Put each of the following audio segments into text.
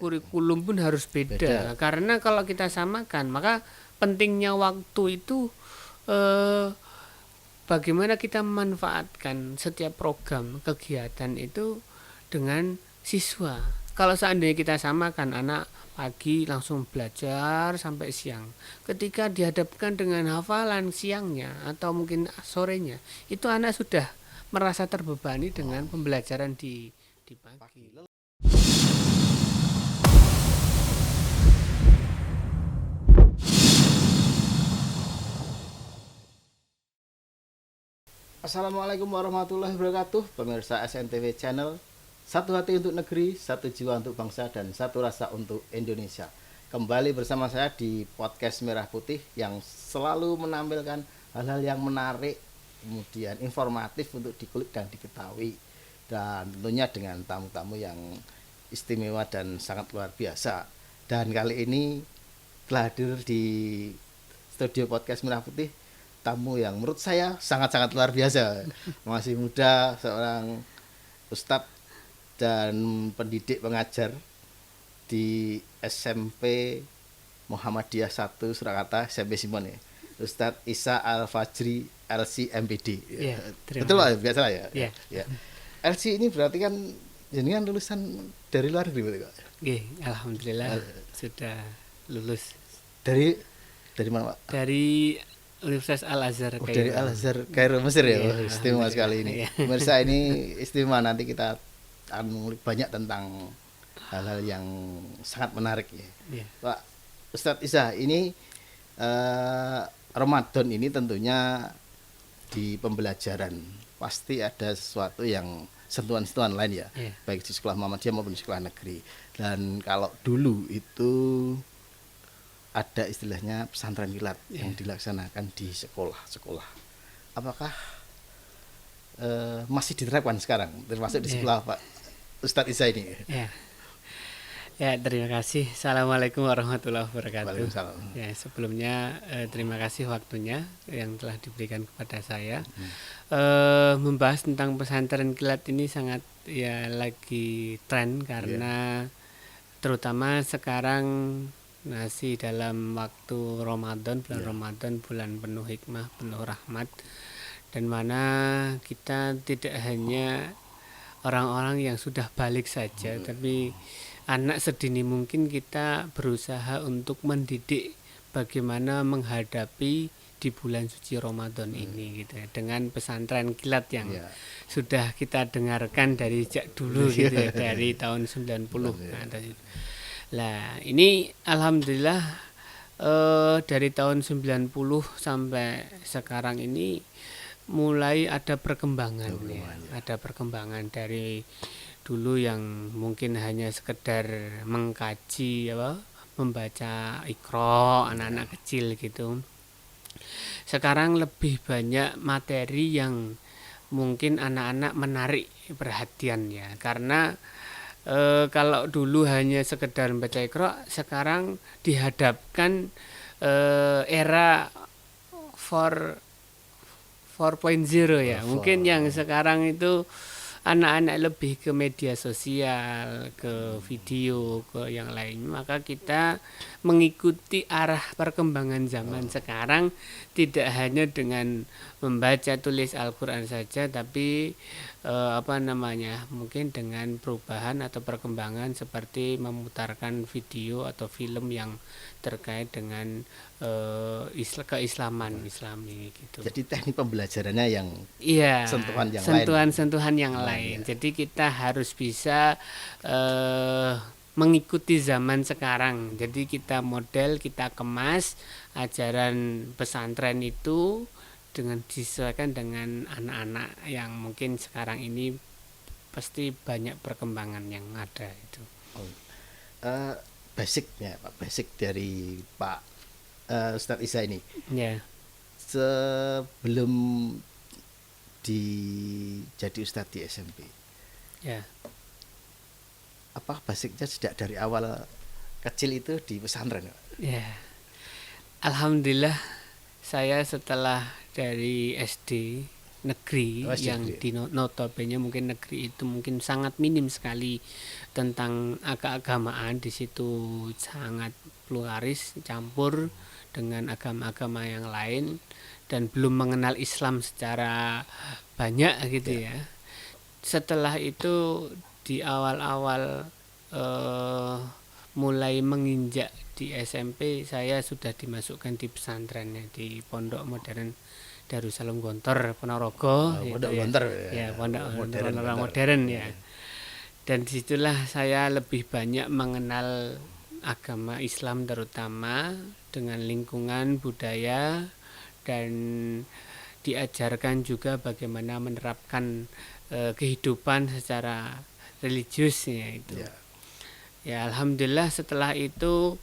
kurikulum pun harus beda. Karena kalau kita samakan, maka pentingnya waktu itu bagaimana kita memanfaatkan setiap program kegiatan itu dengan siswa. Kalau seandainya kita samakan anak pagi langsung belajar sampai siang, ketika dihadapkan dengan hafalan siangnya atau mungkin sorenya, itu anak sudah merasa terbebani dengan pembelajaran di pagi. Assalamualaikum warahmatullahi wabarakatuh. Pemirsa SNTV Channel, satu hati untuk negeri, satu jiwa untuk bangsa, dan satu rasa untuk Indonesia. Kembali bersama saya di podcast Merah Putih yang selalu menampilkan hal-hal yang menarik, kemudian informatif untuk dikulik dan diketahui, dan tentunya dengan tamu-tamu yang istimewa dan sangat luar biasa. Dan kali ini telah hadir di studio podcast Merah Putih tamu yang menurut saya sangat-sangat luar biasa. Masih muda, seorang ustadz dan pendidik pengajar di SMP Muhammadiyah 1 Surakarta, SMP Simon ya. Ustadz Isa Al-Fajri LC MPD. Ya, betul lah, biasa lah ya. Ya. Ya. LC ini berarti kan jenengan lulusan dari luar negeri berarti Pak? Alhamdulillah sudah lulus. Dari mana Pak? Dari Universitas Al-Azhar Kairo. Dari Al-Azhar Kairo Mesir ya. Iya, Istimewa sekali ini. Pemirsa, ini istimewa, nanti kita akan mengulik banyak tentang hal-hal yang sangat menarik ya. Pak Ustadz Isa, ini Ramadan ini tentunya di pembelajaran pasti ada sesuatu yang sentuhan-sentuhan lain ya. Baik di sekolah Muhammadiyah maupun di sekolah negeri. Dan kalau dulu itu ada istilahnya pesantren kilat yang dilaksanakan di sekolah-sekolah. Apakah masih diterapkan sekarang, termasuk di sekolah Pak Ustadz Isa ini? Ya, terima kasih. Assalamualaikum warahmatullahi wabarakatuh. Waalaikumsalam. Ya, sebelumnya terima kasih waktunya yang telah diberikan kepada saya. Membahas tentang pesantren kilat ini sangat lagi tren karena terutama sekarang masih dalam waktu Ramadan, bulan Ramadan, bulan penuh hikmah, penuh rahmat, dan mana kita tidak hanya orang-orang yang sudah balik saja, tapi anak sedini mungkin kita berusaha untuk mendidik bagaimana menghadapi di bulan suci Ramadan ini gitu ya, dengan pesantren kilat yang sudah kita dengarkan dari sejak dulu gitu ya, dari tahun 90. Nah, ini alhamdulillah dari tahun 90 sampai sekarang ini mulai ada perkembangan Ada perkembangan dari dulu yang mungkin hanya sekedar mengkaji membaca Iqra anak-anak kecil gitu. Sekarang lebih banyak materi yang mungkin anak-anak menarik perhatian ya, karena kalau dulu hanya sekedar membaca Iqra, sekarang dihadapkan era 4.0 ya. Mungkin yang sekarang itu anak-anak lebih ke media sosial, ke video, ke yang lain. Maka kita mengikuti arah perkembangan zaman sekarang, tidak hanya dengan membaca tulis Al-Quran saja, tapi mungkin dengan perubahan atau perkembangan seperti memutarkan video atau film yang terkait dengan keislaman Islami gitu. Jadi teknik pembelajarannya yang sentuhan yang lain. Jadi kita harus bisa mengikuti zaman sekarang. Jadi kita model, kita kemas ajaran pesantren itu dengan disesuaikan dengan anak-anak yang mungkin sekarang ini pasti banyak perkembangan yang ada itu. Basicnya Pak, basic dari Pak Ustadz Isa ini. Sebelum jadi Ustadz di SMP. Apa basicnya sejak dari awal kecil itu di pesantren? Alhamdulillah saya setelah dari SD negeri Oh, SD yang negeri. di notabene mungkin negeri itu mungkin sangat minim sekali tentang keagamaan. Di situ sangat pluralis, campur dengan agama-agama yang lain dan belum mengenal Islam secara banyak gitu ya. Setelah itu di awal-awal mulai menginjak di SMP, saya sudah dimasukkan di pesantrennya di Pondok Modern Darussalam Gontor Ponorogo gitu Pondok ya. Gontor Ya, Pondok modern, modern ya. Dan disitulah saya lebih banyak mengenal agama Islam terutama dengan lingkungan budaya dan diajarkan juga bagaimana menerapkan kehidupan secara religiusnya itu. Ya alhamdulillah setelah itu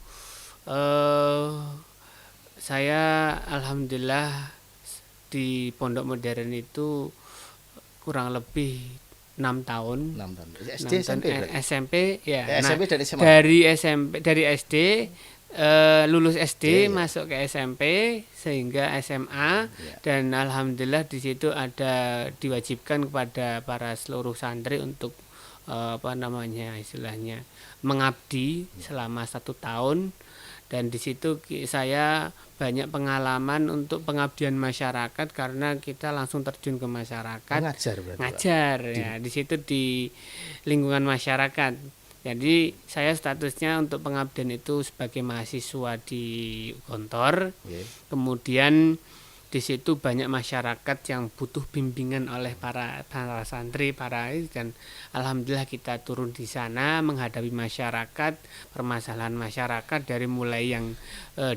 saya alhamdulillah di Pondok Modern itu kurang lebih 6 tahun. 6 tahun. SD, 6 tahun SMP berarti? SMP ya. SMP dan SMA? Dari SMP, dari SD lulus SD ya. masuk ke SMP sehingga SMA dan alhamdulillah di situ ada diwajibkan kepada para seluruh santri untuk istilahnya mengabdi selama 1 tahun. Dan di situ saya banyak pengalaman untuk pengabdian masyarakat karena kita langsung terjun ke masyarakat. Ngajar berarti. Ngajar ya, di situ di lingkungan masyarakat. Jadi saya statusnya untuk pengabdian itu sebagai mahasiswa di Gontor. Kemudian di situ banyak masyarakat yang butuh bimbingan oleh para santri, dan alhamdulillah kita turun di sana menghadapi masyarakat, permasalahan masyarakat dari mulai yang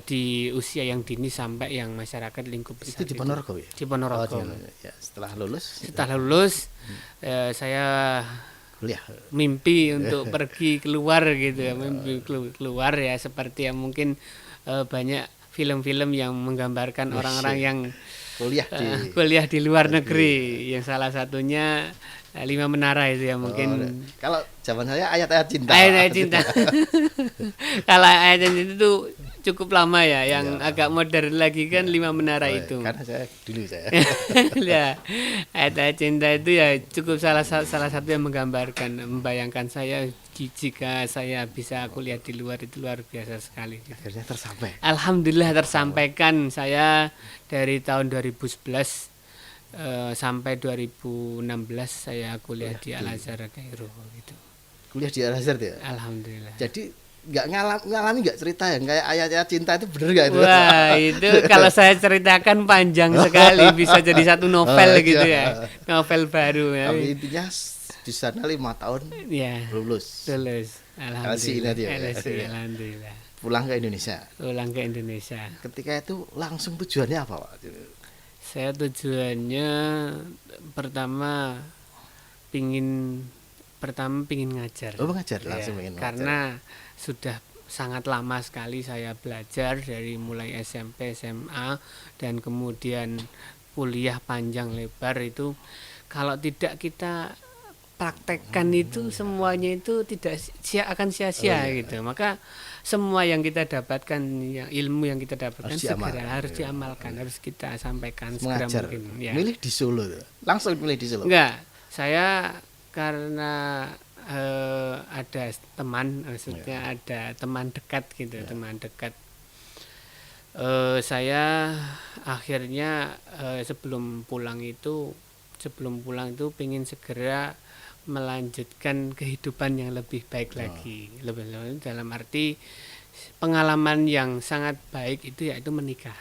di usia yang dini sampai yang masyarakat lingkup besar. Itu di Ponorogo ya? Di Ponorogo. Ya, setelah lulus? Setelah lulus saya kuliah. Mimpi untuk pergi keluar gitu ya, mimpi keluar ya seperti yang mungkin banyak film-film yang menggambarkan orang-orang yang kuliah di luar negeri, yang salah satunya 5 Menara itu ya mungkin. Kalau zaman saya ayat-ayat cinta. Ayat-ayat cinta. Kalau ayat cinta itu cukup lama ya, yang agak modern lagi kan 5 Menara itu. Karena saya. Ya, ayat-ayat cinta itu ya cukup salah satu yang menggambarkan, membayangkan saya jika saya bisa kuliah di luar itu luar biasa sekali. Akhirnya tersampai. Alhamdulillah tersampaikan. Saya dari tahun 2011 sampai 2016 saya kuliah di Al Azhar Kairo gitu. Kuliah di Al Azhar ya? Alhamdulillah. Jadi nggak ngalami nggak cerita yang kayak ayat-ayat cinta itu bener nggak itu? Wah itu kalau saya ceritakan panjang sekali, bisa jadi satu novel gitu ya, novel baru ya. Tapi intinya di sana 5 tahun ya, lulus. Alhamdulillah. Pulang ke Indonesia. Ketika itu langsung tujuannya apa Pak? Saya tujuannya pertama pingin ngajar. Oh ngajar langsung ya, pengen karena sudah sangat lama sekali saya belajar dari mulai SMP, SMA dan kemudian kuliah panjang lebar itu kalau tidak kita praktekkan itu semuanya itu akan sia-sia gitu. Maka semua yang kita dapatkan, ilmu yang kita dapatkan harus diamalkan, harus kita sampaikan segera mungkin. Ya. Milih di Solo, langsung milih di Solo. Enggak, saya karena ada teman, maksudnya ada teman dekat gitu, teman dekat. Saya akhirnya sebelum pulang itu pengen segera melanjutkan kehidupan yang lebih baik lagi, lebih dalam arti pengalaman yang sangat baik itu yaitu menikah.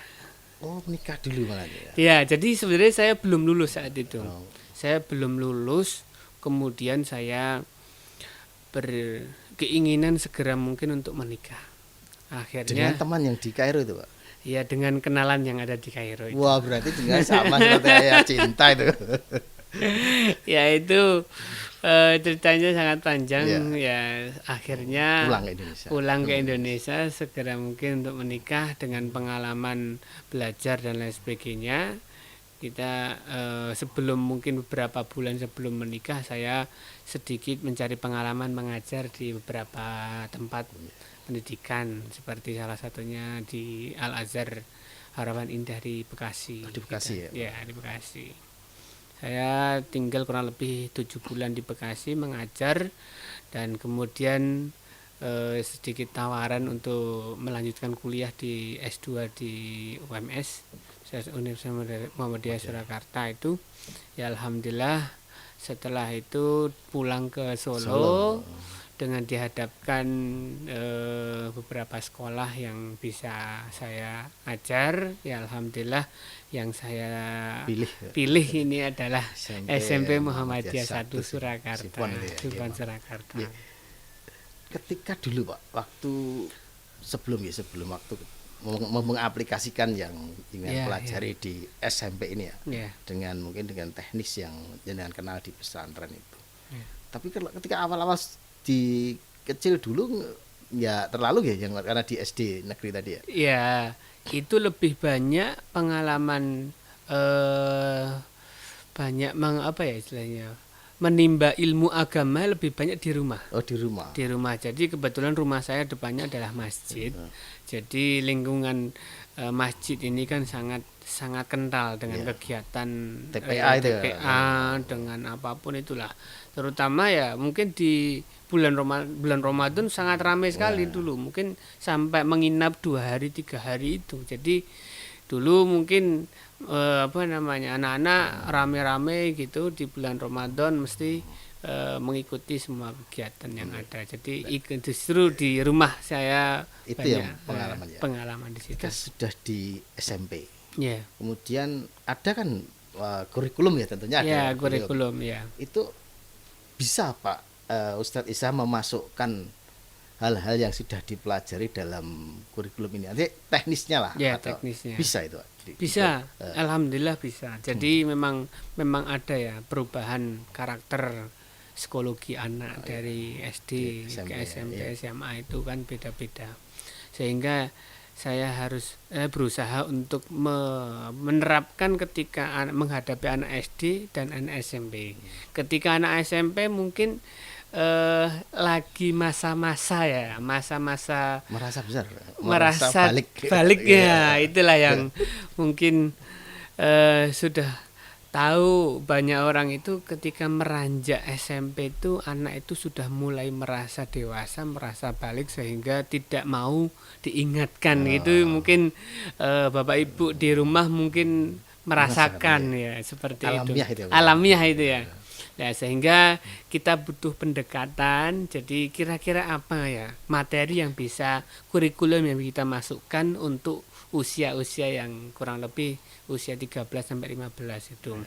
Oh menikah dulu malah ya? Ya jadi sebenarnya saya belum lulus saat itu, saya belum lulus, kemudian saya berkeinginan segera mungkin untuk menikah. Akhirnya dengan teman yang di Kairo itu Pak? Ya dengan kenalan yang ada di Kairo itu. Wah berarti dengan sama seperti ayat cinta itu. Ya itu ceritanya sangat panjang ya. Akhirnya pulang ke Indonesia segera mungkin untuk menikah dengan pengalaman belajar dan lain sebagainya. Kita sebelum mungkin beberapa bulan sebelum menikah saya sedikit mencari pengalaman mengajar di beberapa tempat pendidikan seperti salah satunya di Al Azhar Harapan Indah di Bekasi. Di Bekasi ya. Ya di Bekasi. Saya tinggal kurang lebih 7 bulan di Bekasi mengajar, dan kemudian sedikit tawaran untuk melanjutkan kuliah di S2 di UMS, Universitas Muhammadiyah Surakarta itu. Ya alhamdulillah, setelah itu pulang ke Solo dengan dihadapkan beberapa sekolah yang bisa saya ajar. Ya alhamdulillah, yang saya pilih ini adalah SMP Muhammadiyah 1 Surakarta, Supon Surakarta. Ketika dulu Pak, waktu sebelum waktu mengaplikasikan yang ingin pelajari di SMP ini dengan mungkin dengan teknis yang jenengan kenal di pesantren itu. Tapi ketika awal-awal di kecil dulu ya terlalu ya, yang karena di SD negeri tadi ya. Ya, itu lebih banyak pengalaman banyak apa ya istilahnya, menimba ilmu agama lebih banyak di rumah. Oh, di rumah. Di rumah. Jadi kebetulan rumah saya depannya adalah masjid. Jadi lingkungan masjid ini kan sangat kental dengan kegiatan TPA dengan apapun itulah. Terutama ya mungkin di bulan Ramadan sangat ramai sekali dulu. Mungkin sampai menginap 2 hari 3 hari itu. Jadi dulu mungkin anak-anak rame-rame gitu di bulan Ramadan mesti mengikuti semua kegiatan yang ada. Jadi justru di rumah saya itu banyak yang pengalaman di situ. Kita sudah di SMP. Yeah. Kemudian ada kan kurikulum ya, tentunya ada. Ya, kurikulum ya. Itu bisa Pak Ustadz Isa memasukkan hal-hal yang sudah dipelajari dalam kurikulum ini, nanti teknisnya lah. Ya, teknisnya. Bisa itu? Bisa, alhamdulillah bisa. Jadi memang ada ya perubahan karakter psikologi anak dari SD ke SMP, SMA itu kan beda-beda. Sehingga saya harus berusaha untuk menerapkan ketika menghadapi anak SD dan anak SMP. Ketika anak SMP mungkin lagi masa-masa merasa besar, merasa balik ya, itulah yang mungkin sudah tahu banyak orang itu ketika meranjak SMP itu anak itu sudah mulai merasa dewasa, merasa balik sehingga tidak mau diingatkan. Itu mungkin Bapak Ibu di rumah mungkin merasakan ya seperti alamiah itu ya. Ya, sehingga kita butuh pendekatan. Jadi kira-kira apa ya materi yang bisa, kurikulum yang kita masukkan untuk usia-usia yang kurang lebih usia 13 sampai 15 itu.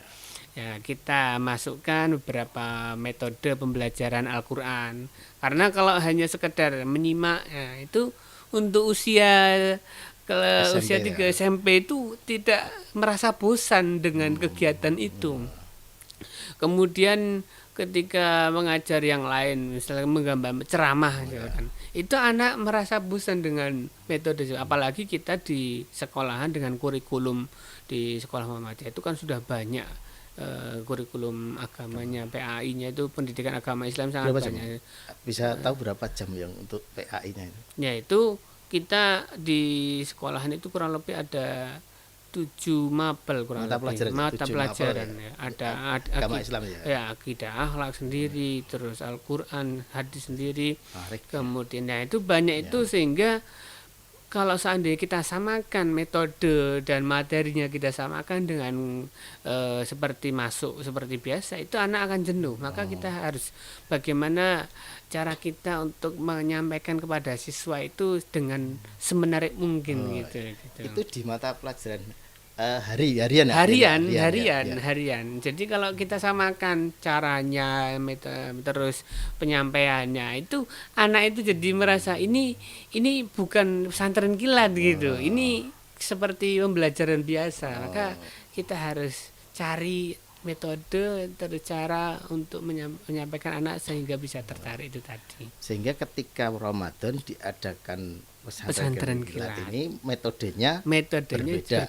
Ya, kita masukkan beberapa metode pembelajaran Al-Qur'an. Karena kalau hanya sekedar menyimak ya, itu untuk usia usia 3 SMP itu tidak merasa bosan dengan kegiatan itu. Kemudian ketika mengajar yang lain, misalnya menggambar ceramah, itu anak merasa bosan dengan metode. Apalagi kita di sekolahan dengan kurikulum di sekolah Muhammadiyah itu kan sudah banyak kurikulum agamanya, PAI-nya itu pendidikan agama Islam sangat banyak. Bisa tahu berapa jam yang untuk PAI-nya itu? Ya itu kita di sekolahan itu kurang lebih ada 7 mapel kurang lebih mata pelajaran ya. Ada agama Islam ya, akidah, akhlak sendiri, terus Al-Qur'an, hadis sendiri. Kemudian ya itu banyak itu, sehingga kalau seandainya kita samakan metode dan materinya, kita samakan dengan seperti masuk seperti biasa, itu anak akan jenuh. Maka kita harus bagaimana cara kita untuk menyampaikan kepada siswa itu dengan semenarik mungkin gitu. Itu di mata pelajaran harian. Jadi kalau kita samakan caranya, terus penyampaiannya, itu anak itu jadi merasa ini bukan pesantren kilat gitu. Ini seperti pembelajaran biasa. Maka kita harus cari metode atau cara untuk menyampaikan anak sehingga bisa tertarik itu tadi. Sehingga ketika Ramadan diadakan pesantren kilat ini metodenya berbeda.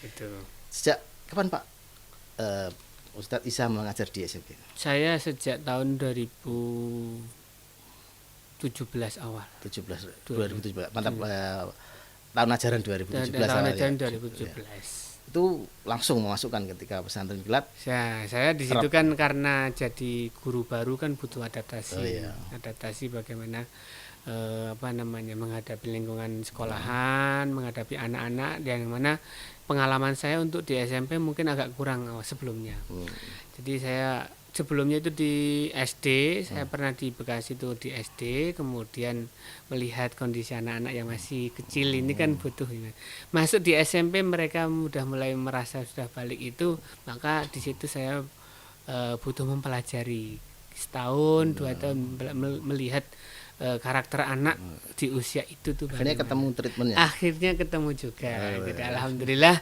Itu. Sejak kapan Pak Ustadz Isa mengajar di SMP? Saya sejak tahun 2017 awal. 2017. Mantap. Tahun ajaran 2017. Tahun ajaran 2017. itu langsung memasukkan ketika pesantren kilat. Saya di situ kan karena jadi guru baru kan butuh adaptasi. Oh, iya. Adaptasi bagaimana menghadapi lingkungan sekolahan, menghadapi anak-anak yang mana pengalaman saya untuk di SMP mungkin agak kurang sebelumnya. Jadi saya sebelumnya itu di SD, saya pernah di Bekasi itu di SD, kemudian melihat kondisi anak-anak yang masih kecil ini kan butuh ini. Masuk di SMP mereka udah mulai merasa sudah balik itu, maka di situ saya butuh mempelajari setahun 2 tahun melihat karakter anak di usia itu tuh Akhirnya ketemu treatmentnya. Akhirnya ketemu juga. Jadi alhamdulillah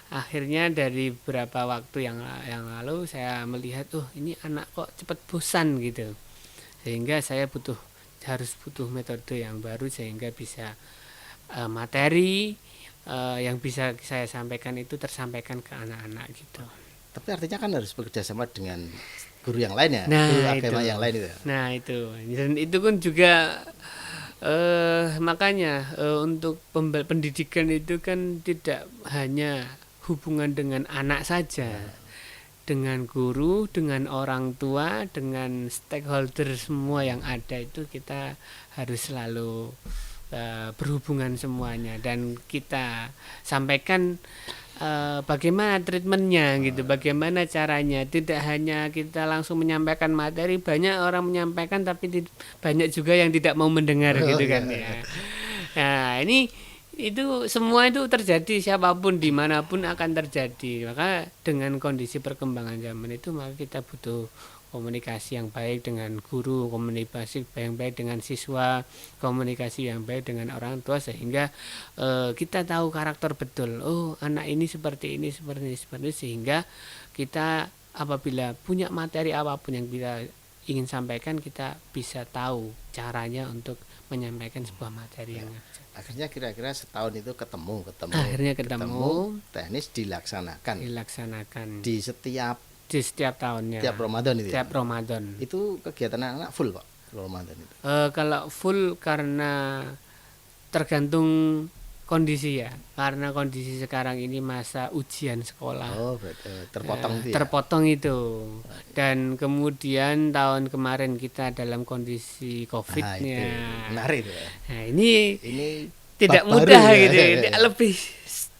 akhirnya dari beberapa waktu yang lalu saya melihat ini anak kok cepat bosan gitu. Sehingga saya harus butuh metode yang baru sehingga bisa materi yang bisa saya sampaikan itu tersampaikan ke anak-anak gitu. Tapi artinya kan harus bekerja sama dengan guru yang lain ya, guru agama yang lain itu. Nah itu, dan itu kan juga makanya untuk pendidikan itu kan tidak hanya hubungan dengan anak saja, dengan guru, dengan orang tua, dengan stakeholder semua yang ada itu kita harus selalu berhubungan semuanya dan kita sampaikan bagaimana treatmentnya gitu, bagaimana caranya. Tidak hanya kita langsung menyampaikan materi, banyak orang menyampaikan tapi banyak juga yang tidak mau mendengar gitu kan ya. Nah itu semua itu terjadi, siapapun dimanapun akan terjadi. Maka dengan kondisi perkembangan zaman itu maka kita butuh komunikasi yang baik dengan guru, komunikasi yang baik dengan siswa, komunikasi yang baik dengan orang tua sehingga kita tahu karakter betul. Oh, anak ini seperti ini, sehingga kita apabila punya materi apapun yang kita ingin sampaikan, kita bisa tahu caranya untuk menyampaikan sebuah materi yang akhirnya kira-kira setahun itu ketemu teknis dilaksanakan di setiap tahunnya. Tiap Ramadan itu. Tiap Ramadan. Itu kegiatan anak full, Pak, Ramadan itu. Kalau full karena tergantung kondisi ya. Karena kondisi sekarang ini masa ujian sekolah. Oh, terpotong itu. Terpotong itu. Dan kemudian tahun kemarin kita dalam kondisi Covid-nya. Menarik itu. Nah, ini tidak mudah gitu. Lebih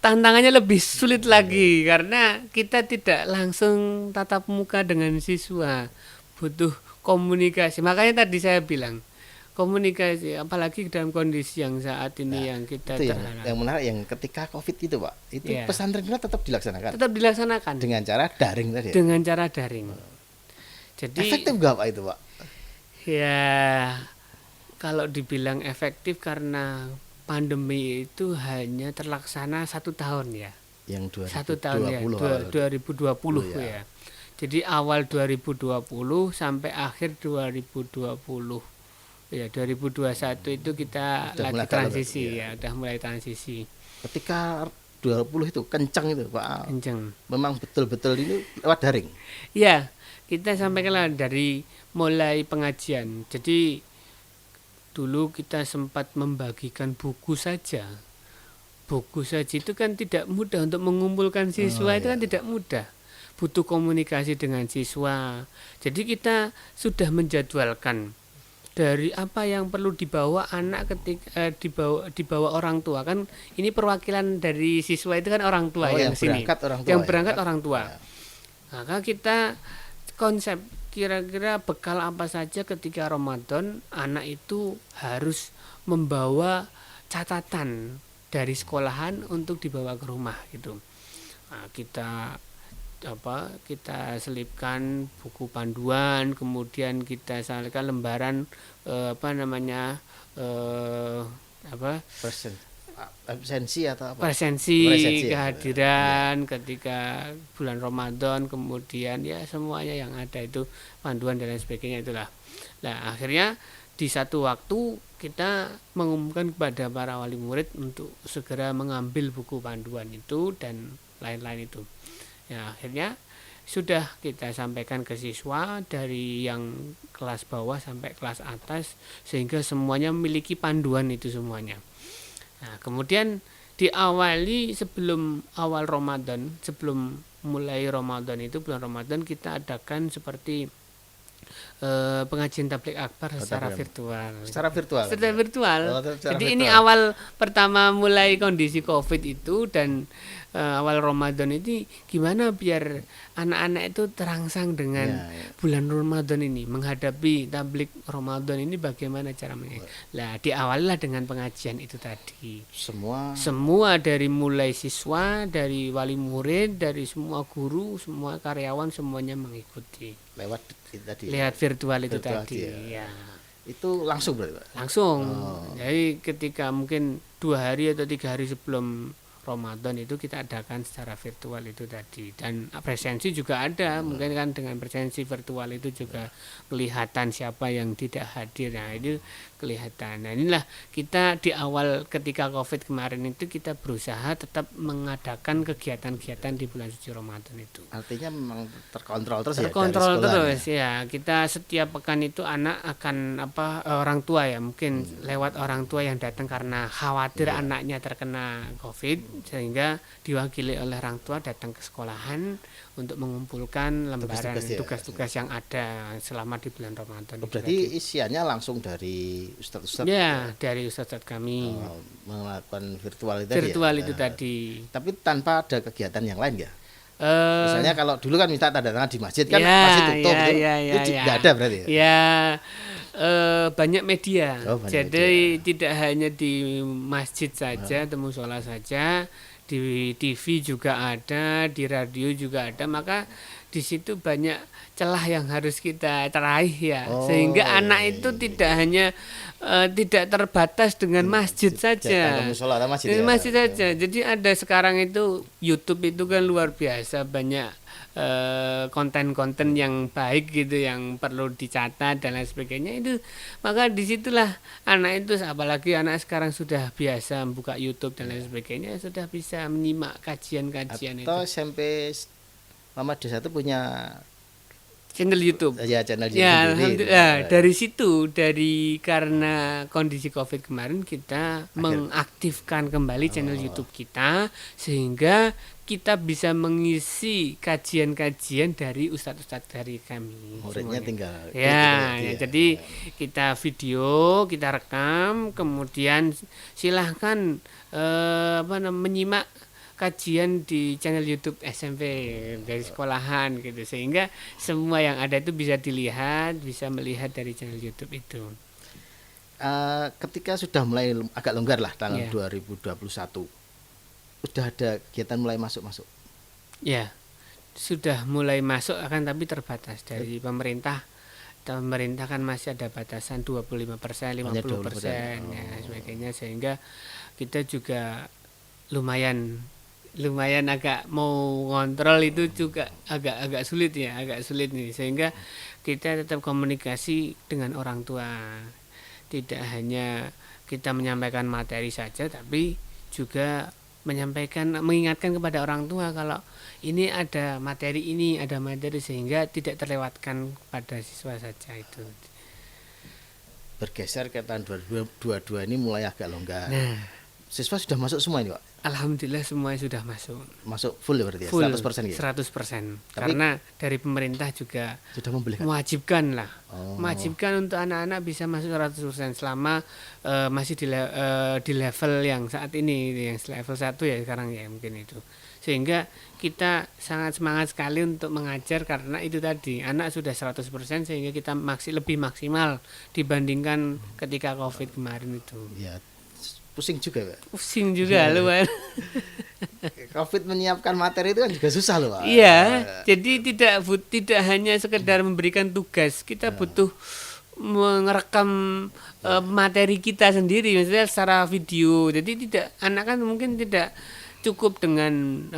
tantangannya lebih sulit lagi karena kita tidak langsung tatap muka dengan siswa, butuh komunikasi. Makanya tadi saya bilang komunikasi, apalagi dalam kondisi yang saat ini yang kita terhadap. Yang menarik yang ketika Covid itu, Pak, itu pesantren kita tetap dilaksanakan dengan cara daring tadi. Dengan cara daring. Jadi efektif nggak, Pak, itu, Pak? Ya kalau dibilang efektif karena pandemi itu hanya terlaksana 1 tahun ya. Yang 2020 ya. Jadi awal 2020 sampai akhir 2020. Ya, 2021 itu kita lagi transisi ya, udah mulai transisi. Ketika 20 itu kencang itu, Pak. Kencang. Memang betul-betul ini lewat daring. Ya, kita sampaikan dari mulai pengajian. Jadi dulu kita sempat membagikan buku saja. Buku saja itu kan tidak mudah untuk mengumpulkan siswa, itu kan tidak mudah. Butuh komunikasi dengan siswa. Jadi kita sudah menjadwalkan dari apa yang perlu dibawa anak ketika dibawa orang tua, kan ini perwakilan dari siswa itu kan orang tua yang sini. Yang berangkat orang tua. Maka kita konsep kira-kira bekal apa saja ketika Ramadan, anak itu harus membawa catatan dari sekolahan untuk dibawa ke rumah gitu. Nah, kita selipkan buku panduan, kemudian kita salurkan lembaran presensi kehadiran ketika bulan Ramadan, kemudian ya semuanya yang ada itu panduan dan lain sebagainya itulah. Nah, akhirnya di satu waktu kita mengumumkan kepada para wali murid untuk segera mengambil buku panduan itu dan lain-lain itu. Ya, akhirnya sudah kita sampaikan ke siswa dari yang kelas bawah sampai kelas atas sehingga semuanya memiliki panduan itu semuanya. Nah, kemudian diawali sebelum awal Ramadan, sebelum mulai Ramadan itu bulan Ramadan kita adakan seperti pengajian tabligh akbar secara virtual. Secara virtual. Secara virtual. Secara Jadi virtual. ini awal pertama mulai kondisi Covid itu dan awal Ramadan itu gimana biar anak-anak itu terangsang dengan bulan Ramadan ini, menghadapi tabligh Ramadan ini bagaimana cara Lah diawalilah dengan pengajian itu tadi. Semua dari mulai siswa, dari wali murid, dari semua guru, semua karyawan semuanya mengikuti. Lewat itu tadi. Lihat virtual itu Virtual tadi. Ya. Itu langsung berarti, Pak? Langsung. Jadi ketika mungkin 2 hari atau 3 hari sebelum Ramadan itu kita adakan secara virtual itu tadi, dan presensi juga ada. Mungkin kan dengan presensi virtual itu juga kelihatan siapa yang tidak hadir. Nah itu kelihatan. Nah inilah kita di awal ketika Covid kemarin itu kita berusaha tetap mengadakan kegiatan-kegiatan di bulan suci Ramadan itu. Artinya memang terkontrol terus terkontrol terus ya. Kita setiap pekan itu anak akan orang tua ya, mungkin lewat orang tua yang datang karena khawatir anaknya terkena Covid, sehingga diwakili oleh orang tua datang ke sekolahan untuk mengumpulkan lembaran tugas-tugas yang ada selama di bulan Ramadan. Berarti isiannya langsung dari ustadz-ustadz? Ya, dari ustadz kami. Melakukan virtual itu virtual tadi. Itu tadi. Tapi tanpa ada kegiatan yang lain ya? Misalnya kalau dulu kan minta tanda tangan di masjid kan masjid tutup, itu tidak ada berarti ya? Ya, banyak media. Jadi tidak hanya di masjid saja, atau musola saja, di TV juga ada, di radio juga ada. Maka di situ banyak celah yang harus kita raih ya, sehingga anak itu tidak hanya tidak terbatas dengan masjid saja, masjid saja. Jadi ada sekarang itu YouTube itu kan luar biasa banyak konten-konten yang baik gitu, yang perlu dicatat dan lain sebagainya itu. Maka disitulah anak itu, apalagi anak sekarang sudah biasa buka YouTube dan lain sebagainya, sudah bisa menyimak kajian-kajian itu. Atau SMP Muhammadiyah itu punya channel YouTube. Ya, channel YouTube. Ya, alhamdulillah. Dari situ, karena kondisi Covid kemarin kita mengaktifkan kembali channel YouTube kita, sehingga kita bisa mengisi kajian-kajian dari ustadz-ustadz dari kami. Muridnya tinggal. Jadi kita video, kita rekam, kemudian silahkan menyimak kajian di channel YouTube SMP dari sekolahan gitu, sehingga semua yang ada itu bisa dilihat, bisa melihat dari channel YouTube itu. Ketika sudah mulai agak longgar lah tahun 2021, sudah ada kegiatan mulai masuk. Ya, sudah mulai masuk akan tapi terbatas dari pemerintah. Pemerintah kan masih ada batasan 25%, 50% ya sebagainya, sehingga kita juga lumayan agak mau ngontrol itu juga agak sulit nih, sehingga kita tetap komunikasi dengan orang tua. Tidak hanya kita menyampaikan materi saja, tapi juga mengingatkan kepada orang tua kalau ini ada materi, sehingga tidak terlewatkan pada siswa saja itu. Bergeser ke tahun 2022 ini mulai agak longgar. Siswa sudah masuk semua ini, Pak? Alhamdulillah semuanya sudah masuk. Masuk full ya berarti ya? Full, 100% gitu? 100%. Karena dari pemerintah juga sudah membolehkan. Mewajibkan untuk anak-anak bisa masuk 100% selama masih di level yang saat ini, yang level 1 ya sekarang ya mungkin itu. Sehingga kita sangat semangat sekali untuk mengajar, karena itu tadi anak sudah 100%, sehingga kita lebih maksimal dibandingkan ketika Covid kemarin itu. Ya. Pusing juga, Pak. Pusing juga luar. Covid menyiapkan materi itu kan juga susah loh, Pak. Iya, jadi tidak hanya sekedar memberikan tugas, kita butuh merekam materi kita sendiri, misalnya secara video. Jadi anak kan mungkin tidak cukup dengan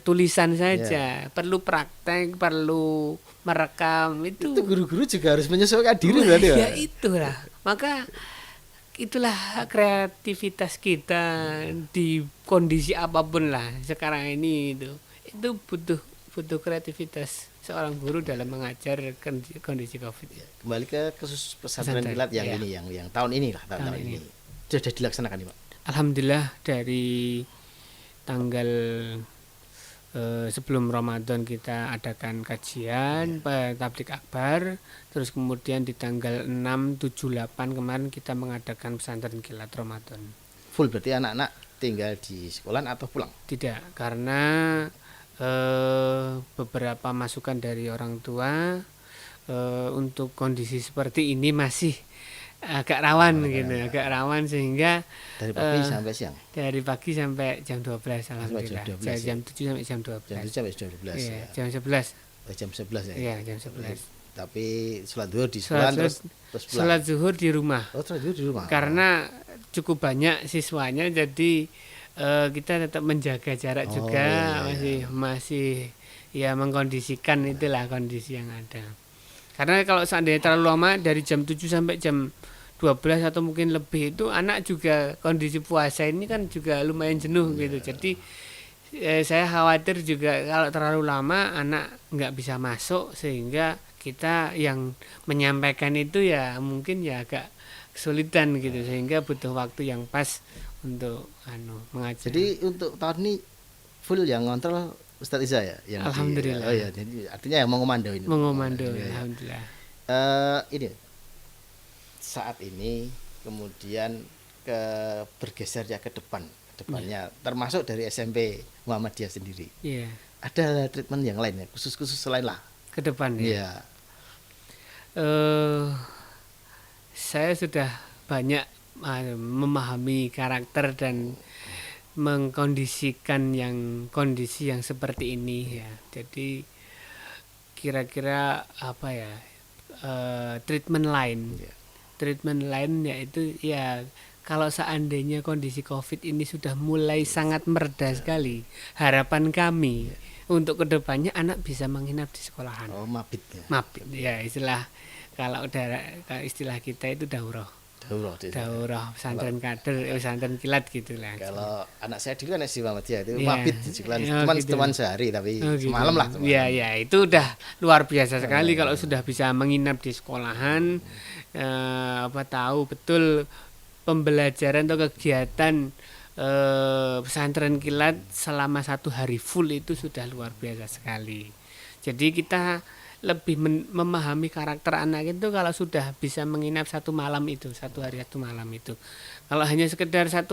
tulisan saja, perlu praktek, perlu merekam itu. Itu guru-guru juga harus menyesuaikan diri berarti, Pak. Ya itulah. Maka itulah kreativitas kita di kondisi apapun lah sekarang ini, itu butuh kreativitas seorang guru dalam mengajar kondisi Covid. Kembali ke kasus pesantren kilat yang ini, yang tahun ini lah, tahun ini sudah dilaksanakan nih, Pak. alhamdulillah dari tanggal sebelum Ramadan kita adakan kajian tablik akbar, terus kemudian di tanggal 6, 7, 8 kemarin kita mengadakan pesantren kilat Ramadan. Full berarti anak-anak tinggal di sekolah atau pulang? Tidak, karena beberapa masukan dari orang tua untuk kondisi seperti ini masih agak rawan agak rawan sehingga dari pagi sampai siang. Dari pagi sampai jam 12 alhamdulillah. Jam 7 sampai jam 12. Jam 7 sampai jam 12 iya, ya. Jam 11. Jam 11 ya. Iya, jam 11. Tapi sholat zuhur di sekolah terus pulang. Sholat zuhur di rumah. Oh, sholat zuhur di rumah. Karena cukup banyak siswanya jadi kita tetap menjaga jarak juga, masih ya mengkondisikan itulah kondisi yang ada. Karena kalau seandainya terlalu lama dari jam 7 sampai jam 12 atau mungkin lebih itu anak juga kondisi puasa ini kan juga lumayan jenuh gitu. Jadi saya khawatir juga kalau terlalu lama anak nggak bisa masuk sehingga kita yang menyampaikan itu ya mungkin ya agak kesulitan gitu sehingga butuh waktu yang pas untuk mengajar. Jadi untuk tahun ini full yang ngontrol Ustadz Iza ya? Yang alhamdulillah. Oh ya, jadi artinya yang mengomando ini. Mengomando, alhamdulillah. Ini saat ini kemudian bergeser ya ke depannya termasuk dari SMP Muhammadiyah sendiri. Iya. Ada treatment yang lain ya, khusus selain lah ke depan ya. Iya. Saya sudah banyak memahami karakter dan mengkondisikan kondisi yang seperti ini ya. Jadi kira-kira apa ya treatment lain yaitu ya kalau seandainya kondisi COVID ini sudah mulai sangat mereda sekali, harapan kami untuk kedepannya anak bisa menginap di sekolahan. Oh, mabit ya. Mabit ya istilah istilah kita itu daurah pesantren kader, pesantren kilat gitulah. Kalau anak saya dulu kan SD Muhammadiyah itu mabit di sekolah, cuman sehari tapi semalam lah. Iya, itu udah luar biasa sekali kalau sudah bisa menginap di sekolahan. Tahu betul pembelajaran atau kegiatan pesantren kilat selama 1 hari full itu sudah luar biasa sekali. Jadi kita lebih memahami karakter anak itu kalau sudah bisa menginap 1 malam itu, 1 hari 1 malam itu. Kalau hanya sekedar sampai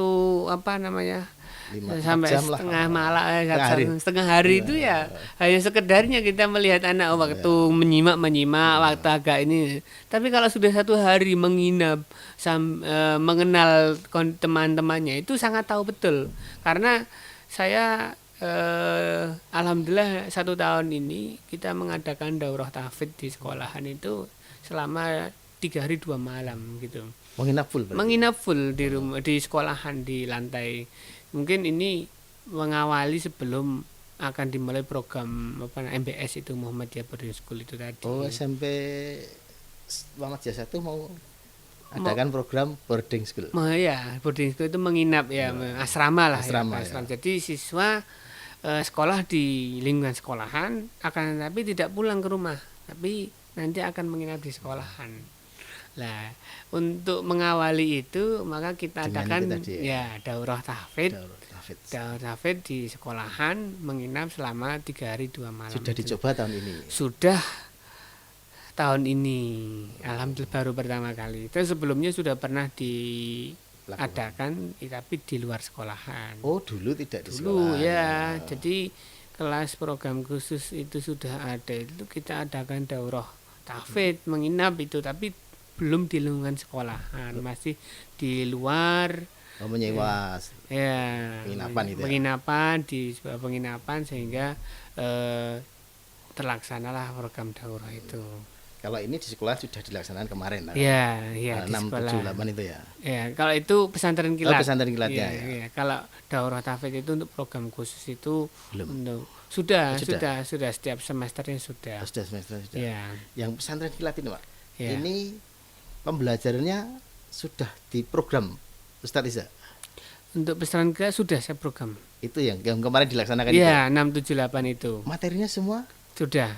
setengah hari itu ya hanya sekedarnya kita melihat anak waktu menyimak waktu agak ini. Tapi kalau sudah 1 hari menginap mengenal teman-temannya itu sangat tahu betul. Karena saya alhamdulillah 1 tahun ini kita mengadakan daurah tahfidz di sekolahan itu selama 3 hari 2 malam gitu. Menginap full di rumah, di sekolahan, di lantai. Mungkin ini mengawali sebelum akan dimulai program MBS itu, Muhammadiyah Boarding School itu tadi. Oh, SMP Muhammadiyah 1 mau adakan program boarding school. Boarding school itu menginap asrama lah. Asrama. Jadi siswa sekolah di lingkungan sekolahan akan tapi tidak pulang ke rumah, tapi nanti akan menginap di sekolahan. Nah, untuk mengawali itu maka kita adakan daurah tahfidz di sekolahan menginap selama 3 hari 2 malam. Sudah dicoba tahun ini? Sudah tahun ini, alhamdulillah baru pertama kali. Itu sebelumnya sudah pernah diadakan tapi di luar sekolahan. Oh, dulu tidak di sekolah. Dulu ya, jadi kelas program khusus itu sudah ada, itu kita adakan daurah tahfidz menginap itu tapi belum di lingkungan sekolahan, masih di luar. Menyewa penginapan di sebuah penginapan sehingga terlaksanalah program daurah itu. Kalau ini di sekolah sudah dilaksanakan kemarin lah. Iya, 6, 7, 8 itu ya. Ya, kalau itu pesantren kilat. Pesantren kilat ya. Kalau daurah tahfidz itu untuk program khusus itu belum. Sudah setiap semesternya sudah. Sudah semester sudah. Ya. Yang pesantren kilat ini, Pak. Ya. Ini pembelajarannya sudah diprogram Ustadz Iza. Untuk pesantren kilat sudah saya program. Itu yang kemarin dilaksanakan itu. 6, 7, 8 itu. Materinya semua sudah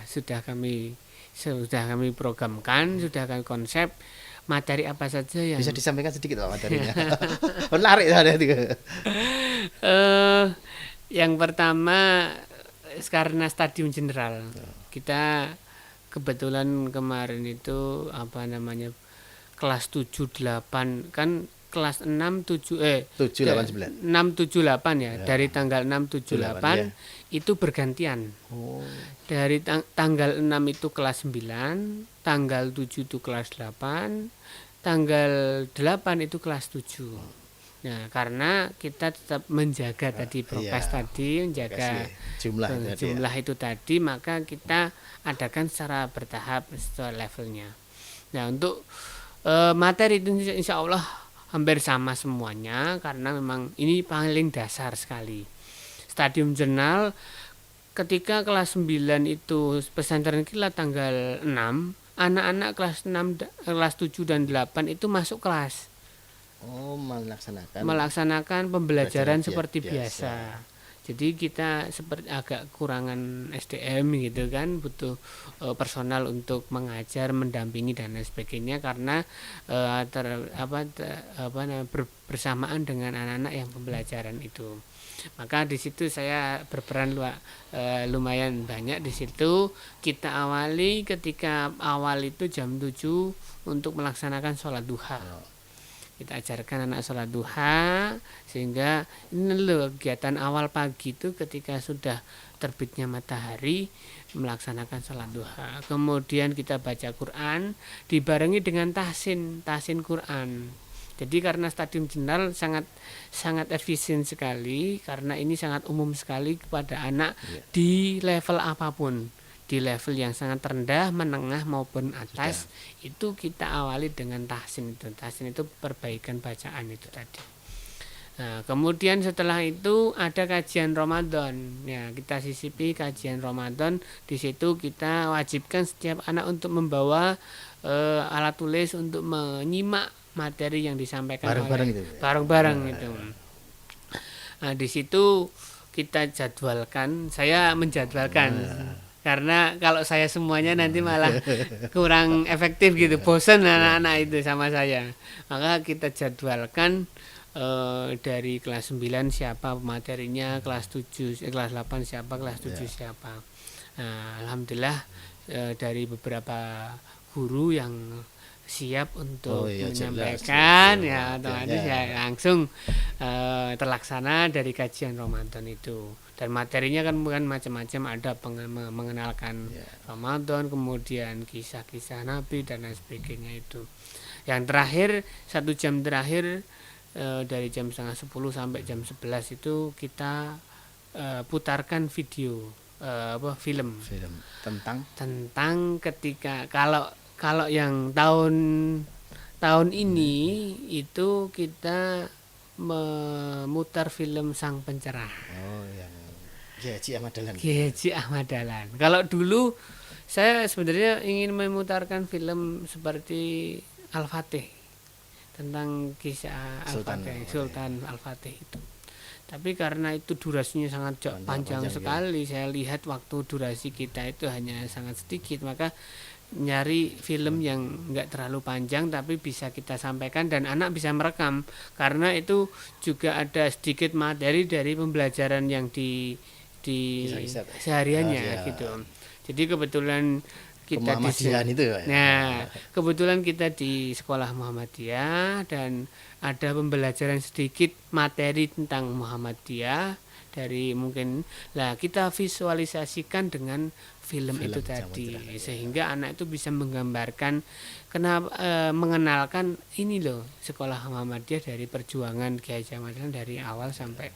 kami programkan, sudah kami konsep materi apa saja yang Bisa disampaikan sedikit Pak materinya. Menarik saya itu. eh yang pertama karena stadium general. Kita kebetulan kemarin itu apa namanya kelas 7 8 kan kelas 6 7 7 8 9. 6 7 8 ya. Ya. Dari tanggal 6 7 8, 8 ya. itu bergantian. Oh. Dari tanggal 6 itu kelas 9, tanggal 7 itu kelas 8, tanggal 8 itu kelas 7. Nah, karena kita tetap menjaga tadi prokes iya. tadi, menjaga Jumlah itu tadi ya. jumlah itu tadi, maka kita adakan secara bertahap sesuai levelnya. Nah, untuk materi itu insya Allah hampir sama semuanya karena memang ini paling dasar sekali. Stadium jurnal ketika kelas 9 itu pesantren kilat tanggal 6, anak-anak kelas 6 kelas 7 dan 8 itu masuk kelas. Oh, melaksanakan Melaksanakan pembelajaran seperti biasa. biasa. Jadi kita seperti agak kurangan SDM gitu kan, butuh personal untuk mengajar, mendampingi dan lain sebagainya karena bersamaan dengan anak-anak yang pembelajaran itu. Maka di situ saya berperan lumayan banyak di situ. Kita awali ketika awal itu jam 7 untuk melaksanakan sholat duha. Kita ajarkan anak sholat duha sehingga ini loh kegiatan awal pagi itu ketika sudah terbitnya matahari melaksanakan sholat duha. Kemudian kita baca Quran dibarengi dengan tahsin Quran. Jadi karena stadium general sangat efisien sekali karena ini sangat umum sekali kepada anak di level apapun. Di level yang sangat rendah, menengah maupun atas itu kita awali dengan tahsin itu. Tahsin itu perbaikan bacaan itu tadi. Nah, kemudian setelah itu ada kajian Ramadan. Ya, kita sisipi kajian Ramadan. Di situ kita wajibkan setiap anak untuk membawa alat tulis untuk menyimak materi yang disampaikan bareng-bareng itu. Nah, di situ kita jadwalkan, saya menjadwalkan. Karena kalau saya semuanya nanti malah kurang efektif gitu, bosan anak-anak itu sama saya. Maka kita jadwalkan dari kelas 9 siapa materinya, kelas 7, kelas 8 siapa, kelas 7 siapa. Nah, alhamdulillah dari beberapa guru yang siap untuk menyampaikan jelas. Otomatis ya langsung terlaksana dari kajian Ramadan itu. Dan materinya kan bukan macam-macam, ada mengenalkan Ramadan, kemudian kisah-kisah Nabi dan lain sebagainya itu. Yang terakhir 1 jam terakhir dari jam 9:30 sampai jam 11 itu kita putarkan video film tentang ketika kalau yang tahun ini itu kita memutar film Sang Pencerah. Oh, yang Kiai Ahmad Dahlan. Kalau dulu saya sebenarnya ingin memutarkan film seperti Al-Fatih tentang kisah Sultan Al-Fatih itu. Tapi karena itu durasinya sangat panjang sekali, saya lihat waktu durasi kita itu hanya sangat sedikit, maka nyari film yang enggak terlalu panjang tapi bisa kita sampaikan dan anak bisa merekam karena itu juga ada sedikit materi dari pembelajaran yang di sehariannya gitu. Jadi kebetulan kita kebetulan kita di sekolah Muhammadiyah dan ada pembelajaran sedikit materi tentang Muhammadiyah dari mungkin kita visualisasikan dengan film itu tadi sehingga anak itu bisa menggambarkan mengenalkan ini loh sekolah Muhammadiyah dari perjuangan Kiai Haji Ahmad Dahlan dari awal sampai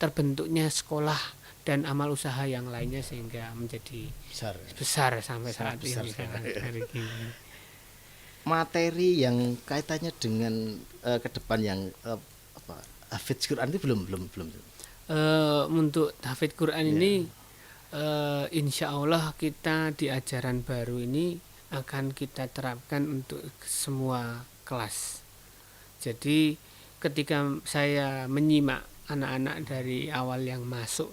terbentuknya sekolah dan amal usaha yang lainnya sehingga menjadi besar sampai saat ini. Materi yang kaitannya dengan ke depan yang hafidz Quran itu belum. Untuk hafidz Quran ini insya Allah kita di ajaran baru ini akan kita terapkan untuk semua kelas. Jadi ketika saya menyimak anak-anak dari awal yang masuk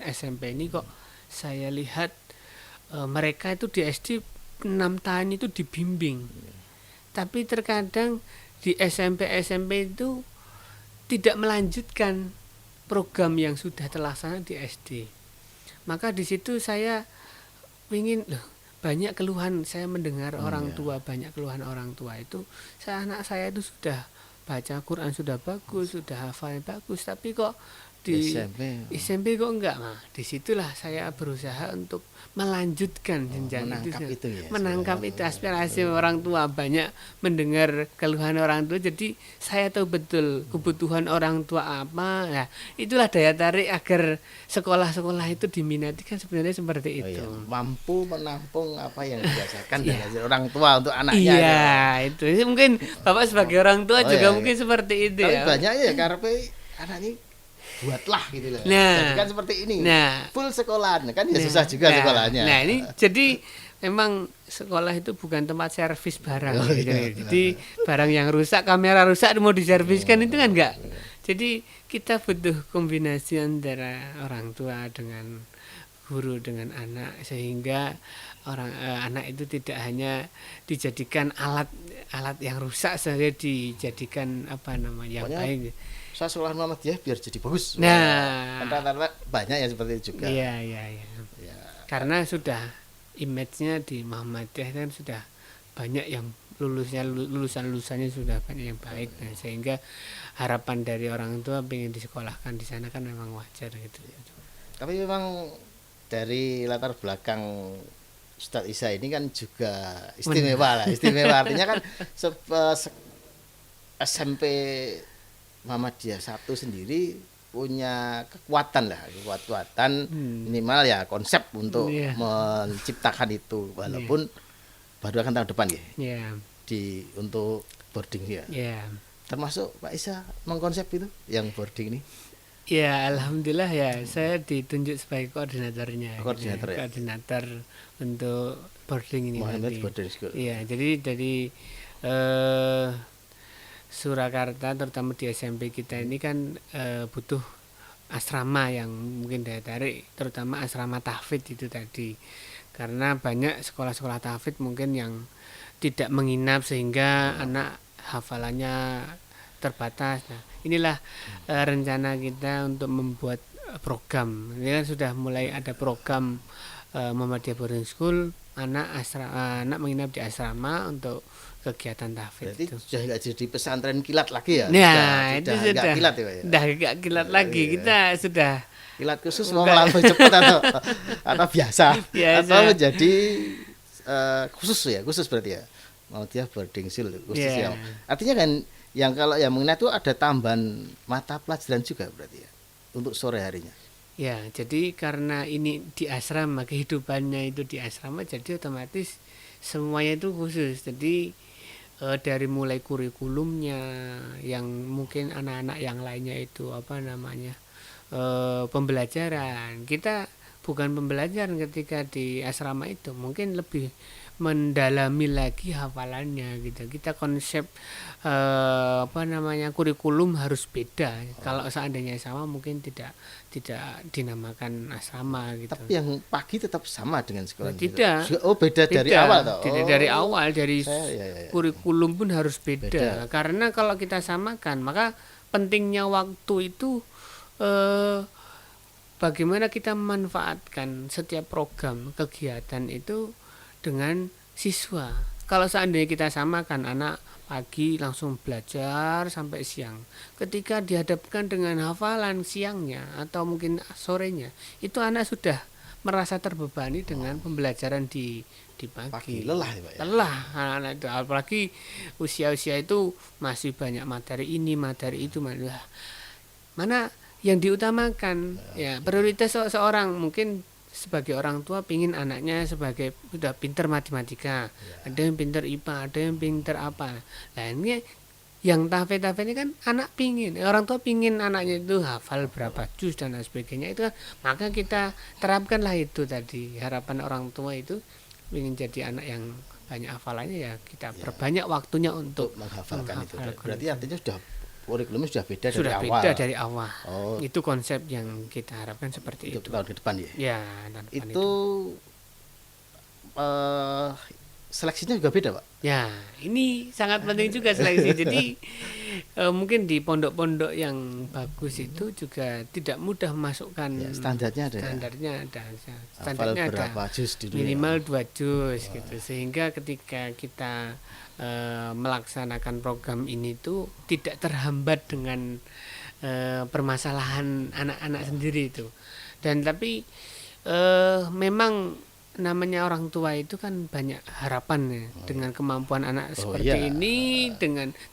SMP ini kok saya lihat mereka itu di SD 6 tahun itu dibimbing. Tapi terkadang di SMP itu tidak melanjutkan program yang sudah terlaksana di SD. Maka di situ saya ingin banyak keluhan saya mendengar orang tua, banyak keluhan orang tua itu anak saya itu sudah baca Quran sudah bagus, sudah hafal bagus, tapi kok di SMP kok enggak. Nah, disitulah saya berusaha untuk melanjutkan jenjang menangkap itu aspirasi orang tua, banyak mendengar keluhan orang tua, jadi saya tahu betul kebutuhan orang tua apa. Nah, itulah daya tarik agar sekolah-sekolah itu diminati kan sebenarnya seperti itu. Mampu menampung apa yang dirasakan dari orang tua untuk anaknya. Itu mungkin Bapak sebagai orang tua juga mungkin seperti itu. Tapi banyak ya karepe anaknya buatlah gitu loh. Jadi kan seperti ini. Full sekolahan kan ya susah juga sekolahnya. Nah, ini jadi memang sekolah itu bukan tempat servis barang gitu. Jadi barang yang rusak, kamera rusak mau diserviskan itu kan enggak. Jadi kita butuh kombinasi antara orang tua dengan guru dengan anak sehingga anak itu tidak hanya dijadikan alat yang rusak saja, dijadikan yang baik. Saya sekolah Muhammadiyah biar jadi bagus. Karena banyak yang seperti itu juga. Iya. Karena sudah image-nya di Muhammadiyah kan sudah banyak yang lulusannya sudah banyak yang baik. Nah, sehingga harapan dari orang tua pengen disekolahkan di sana kan memang wajar gitu. Tapi memang dari latar belakang Ustadz Isa ini kan juga istimewa lah. Istimewa artinya kan SMP Muhammadiyah 1 sendiri punya kekuatan minimal ya konsep untuk menciptakan itu, walaupun baru akan tahun depan ya. Untuk boarding ya. Termasuk Pak Isa mengkonsep itu yang boarding ini. Ya, alhamdulillah ya, saya ditunjuk sebagai koordinatornya. Koordinator untuk boarding ini. Muhammad Boarding School. Iya, jadi dari Surakarta terutama di SMP kita ini kan butuh asrama yang mungkin daya tarik, terutama asrama tahfidz itu tadi, karena banyak sekolah-sekolah tahfidz mungkin yang tidak menginap sehingga anak hafalannya terbatas. Nah, inilah rencana kita untuk membuat program. Ini kan sudah mulai ada program Muhammadiyah Boarding School, anak menginap di asrama untuk kegiatan tahfidz. Berarti sudah nggak jadi pesantren kilat lagi ya? Nah, itu sudah nggak kilat ya, Pak ya? Sudah nggak kilat lagi. Kita sudah kilat khusus mau langsung cepat atau biasa atau menjadi khusus berarti ya. Muhammadiyah Boarding School khusus ya. Artinya kan yang kalau yang mengenai itu ada tambahan mata pelajaran juga berarti ya untuk sore harinya. Ya, jadi karena ini di asrama, kehidupannya itu di asrama, jadi otomatis semuanya itu khusus. Jadi dari mulai kurikulumnya yang mungkin anak-anak yang lainnya itu pembelajaran, kita bukan pembelajaran ketika di asrama itu, mungkin lebih mendalami lagi hafalannya gitu. Kita konsep kurikulum harus beda. Kalau seandainya sama mungkin tidak dinamakan asrama gitu. Tapi yang pagi tetap sama dengan sekolah. Tidak. Beda dari awal toh. Dari awal kurikulum pun harus beda. Karena kalau kita samakan, maka pentingnya waktu itu bagaimana kita memanfaatkan setiap program kegiatan itu dengan siswa. Kalau seandainya kita samakan, anak pagi langsung belajar sampai siang, ketika dihadapkan dengan hafalan siangnya atau mungkin sorenya, itu anak sudah merasa terbebani dengan pembelajaran di pagi. Lelah ya, Pak ya? Lelah anak itu, apalagi usia-usia itu masih banyak materi ini, materi itu, mana yang diutamakan ya prioritas seorang. Mungkin sebagai orang tua pingin anaknya sebagai sudah pinter matematika, ada yang pinter IPA, ada yang pinter apa. Nah, ini yang tahfidz ini kan anak pingin, orang tua pingin anaknya itu hafal berapa juz dan sebagainya itu kan, maka kita terapkanlah itu tadi, harapan orang tua itu ingin jadi anak yang banyak hafalannya, ya kita perbanyak waktunya untuk menghafalkan itu. Berarti artinya kurikulumnya sudah beda dari awal. Itu konsep yang kita harapkan seperti itu. Tahun ke depan ya. Ya, Itu seleksinya juga beda, Pak. Ya, ini sangat penting juga seleksi. Jadi mungkin di pondok-pondok yang bagus itu juga tidak mudah memasukkan Ya, standarnya ada. standarnya ada. Hafal Standarnya ada berapa juz dulu. minimal 2 juz gitu. Sehingga ketika kita melaksanakan program ini tuh tidak terhambat dengan permasalahan anak-anak sendiri itu. Dan tapi memang namanya orang tua itu kan banyak harapan ya dengan kemampuan anak seperti ini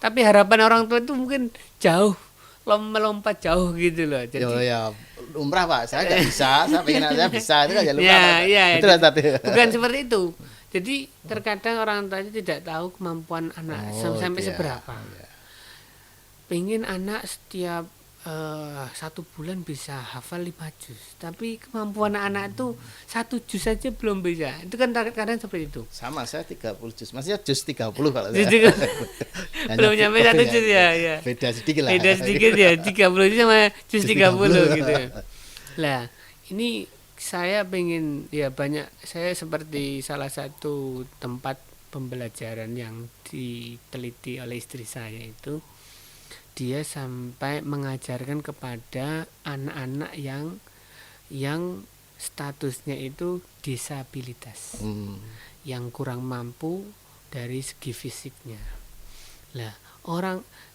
tapi harapan orang tua itu mungkin jauh melompat jauh gitu loh. Jadi ya umrah, Pak. Saya nggak bisa, saya pengen anak saya bisa, itu kan jangan lupa. ya, Betul Ustaz. bukan seperti itu. Jadi terkadang orang tua itu tidak tahu kemampuan anak sampai seberapa. Pengen anak setiap 1 bulan bisa hafal 5 juz, tapi kemampuan anak itu 1 juz saja belum bisa. Itu kan kadang seperti itu. Sama, saya 30 juz. Maksudnya juz 30 kalau saya. Belum nyampe 1 juz ya. Beda sedikit lah. Beda sedikit ya. 30 juz sama juz 30 gitu. Lah, ini saya pengen ya banyak, saya seperti salah satu tempat pembelajaran yang diteliti oleh istri saya itu, dia sampai mengajarkan kepada anak-anak yang statusnya itu disabilitas, yang kurang mampu dari segi fisiknya. Lah,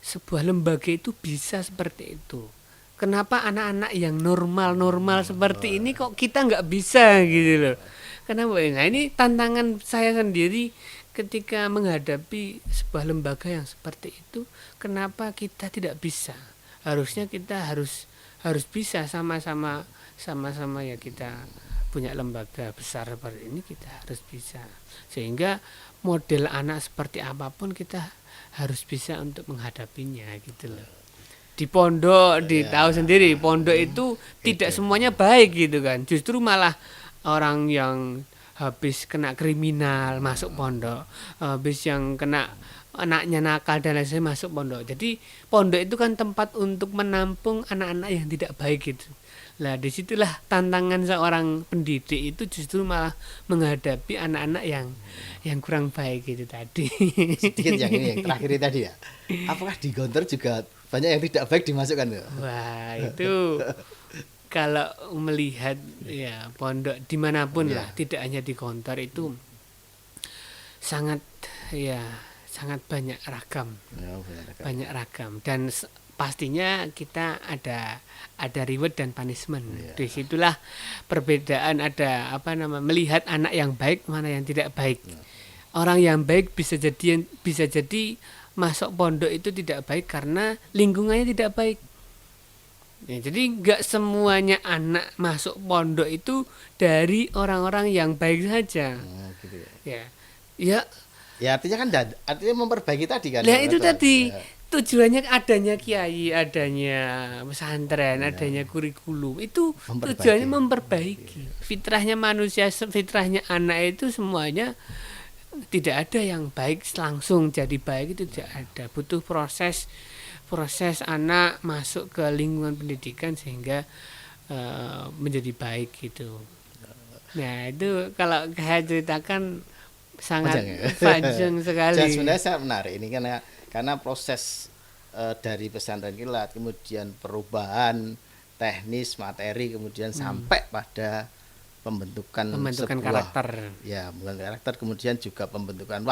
sebuah lembaga itu bisa seperti itu. Kenapa anak-anak yang normal seperti ini kok kita nggak bisa gitu loh? Kenapa? Nah, ini tantangan saya sendiri ketika menghadapi sebuah lembaga yang seperti itu. Kenapa kita tidak bisa? Harusnya kita harus bisa sama-sama ya, kita punya lembaga besar seperti ini, kita harus bisa. Sehingga model anak seperti apapun kita harus bisa untuk menghadapinya gitu loh. Di pondok tahu sendiri, pondok itu tidak semuanya baik gitu kan. Justru malah orang yang habis kena kriminal masuk pondok, habis yang kena anaknya nakal dan lain sebagainya masuk pondok. Jadi pondok itu kan tempat untuk menampung anak-anak yang tidak baik gitu. Lah disitulah tantangan seorang pendidik itu, justru malah menghadapi anak-anak yang kurang baik gitu tadi. Sedikit yang ini yang terakhir ini tadi ya. Apakah di Gontor juga banyak yang tidak baik dimasukkan tuh? Wah, itu kalau melihat ya pondok dimanapun lah, tidak hanya di Gontor itu sangat banyak ragam, banyak ragam, dan pastinya kita ada reward dan punishment. Disitulah perbedaan, ada melihat anak yang baik mana yang tidak baik. Orang yang baik bisa jadi masuk pondok itu tidak baik karena lingkungannya tidak baik. Ya, jadi nggak semuanya anak masuk pondok itu dari orang-orang yang baik saja. Gitu ya. Ya artinya kan artinya memperbaiki tadi kan. Nah itu tadi tujuannya adanya kiai, adanya pesantren, adanya kurikulum itu tujuannya memperbaiki. Fitrahnya manusia, fitrahnya anak itu semuanya tidak ada yang baik langsung jadi baik, itu tidak ada. Butuh proses anak masuk ke lingkungan pendidikan sehingga menjadi baik gitu. Nah itu kalau saya ceritakan sangat panjang sekali. Dan sebenarnya saya menarik ini karena proses dari pesantren kilat, kemudian perubahan teknis materi, kemudian sampai pada pembentukan sebuah karakter. Ya, bukan karakter, kemudian juga pembentukan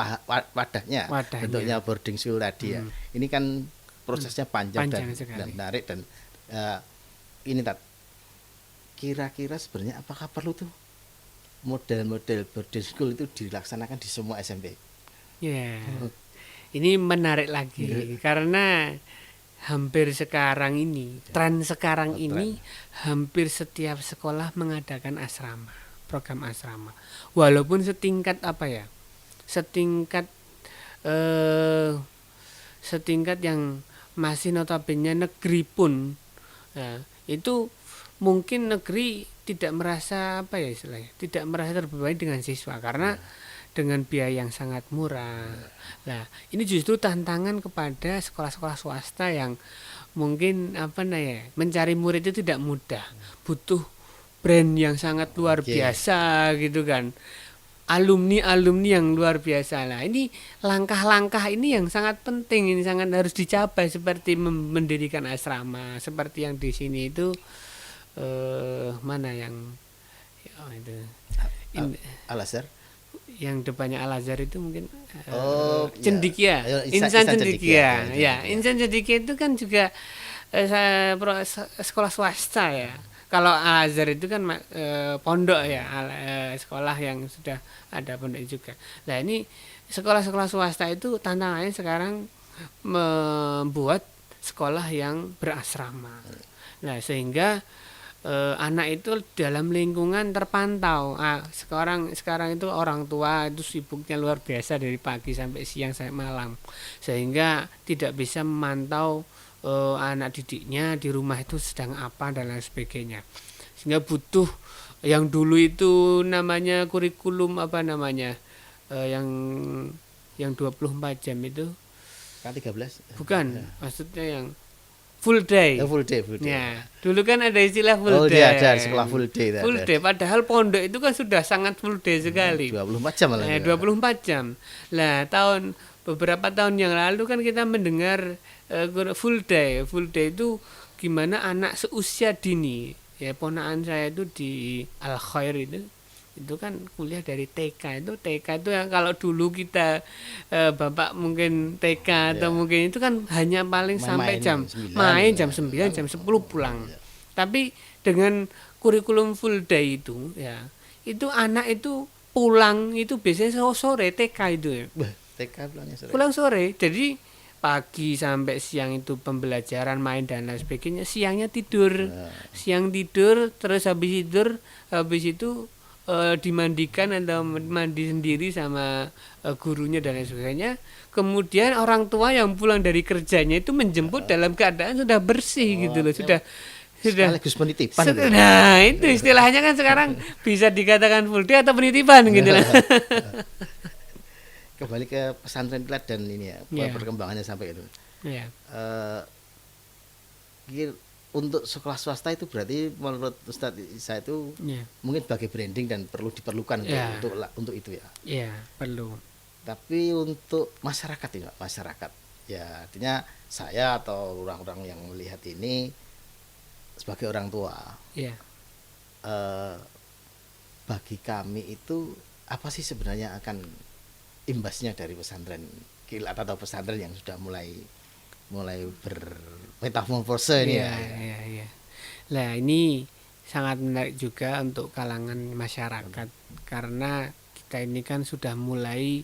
wadahnya. Bentuknya boarding school tadi ya. Ini kan prosesnya panjang dan menarik, dan ini kira-kira sebenarnya apakah perlu tuh model-model boarding school itu dilaksanakan di semua SMP? Ya, ini menarik lagi karena hampir sekarang ini, tren sekarang ini hampir setiap sekolah mengadakan asrama, program asrama. Walaupun setingkat setingkat yang masih notabene negeri pun, itu mungkin negeri tidak merasa tidak merasa terbebani dengan siswa karena dengan biaya yang sangat murah. Nah, ini justru tantangan kepada sekolah-sekolah swasta yang mungkin mencari murid itu tidak mudah. Butuh brand yang sangat luar biasa gitu kan. alumni yang luar biasa lah. Ini langkah-langkah ini yang sangat penting, ini sangat harus dicapai seperti mendirikan asrama seperti yang di sini itu mana yang itu Al-Azhar. Yang depannya Al-Azhar itu mungkin ya. Cendikia, Insan Cendikia. Ya, Insan Cendikia itu kan juga sekolah swasta ya. Kalau Al-Azhar itu kan pondok ya, sekolah yang sudah ada pondok juga. Nah, ini sekolah-sekolah swasta itu tantangannya sekarang membuat sekolah yang berasrama. Nah, sehingga anak itu dalam lingkungan terpantau. Sekarang itu orang tua itu sibuknya luar biasa dari pagi sampai siang sampai malam, sehingga tidak bisa memantau anak didiknya di rumah itu sedang apa dan lain sebagainya, sehingga butuh yang dulu itu namanya kurikulum apa namanya yang 24 jam itu kan 13 bukan, maksudnya yang full day. Full day. Ya, dulu kan ada istilah full Oh, day. dia ada sekolah full day. Full day, padahal pondok itu kan sudah sangat full day sekali. 24 jam malah. 24 jam. Lah, beberapa tahun yang lalu kan kita mendengar full day. Full day itu gimana anak seusia dini. Ya, ponakan saya itu di Al Khair itu kan kuliah dari TK itu yang kalau dulu kita bapak mungkin TK atau mungkin itu kan hanya paling sampai jam 9 jam 10 pulang. Tapi dengan kurikulum full day itu ya, itu anak itu pulang itu biasanya sore TK itu ya. TK pulangnya sore. Pulang sore. Jadi pagi sampai siang itu pembelajaran, main dan lain sebagainya, siangnya tidur. Siang tidur, terus habis itu dimandikan atau mandi sendiri sama gurunya dan lain sebagainya. Kemudian orang tua yang pulang dari kerjanya itu menjemput dalam keadaan sudah bersih gitu loh, sudah sekaligus penitipan. Nah, itu istilahnya kan sekarang bisa dikatakan full day atau penitipan gitu loh. Kembali ke pesantren kilat dan ini ya, perkembangannya sampai itu. Iya. Untuk sekolah swasta itu berarti menurut Ustadz saya itu mungkin sebagai branding dan diperlukan untuk itu ya. Iya, perlu. Tapi untuk masyarakat ya artinya saya atau orang-orang yang melihat ini sebagai orang tua. Iya. Bagi kami itu apa sih sebenarnya akan imbasnya dari pesantren kilat atau pesantren yang sudah mulai bermetamorfose ini ya. Iya. Nah, ini sangat menarik juga untuk kalangan masyarakat karena kita ini kan sudah mulai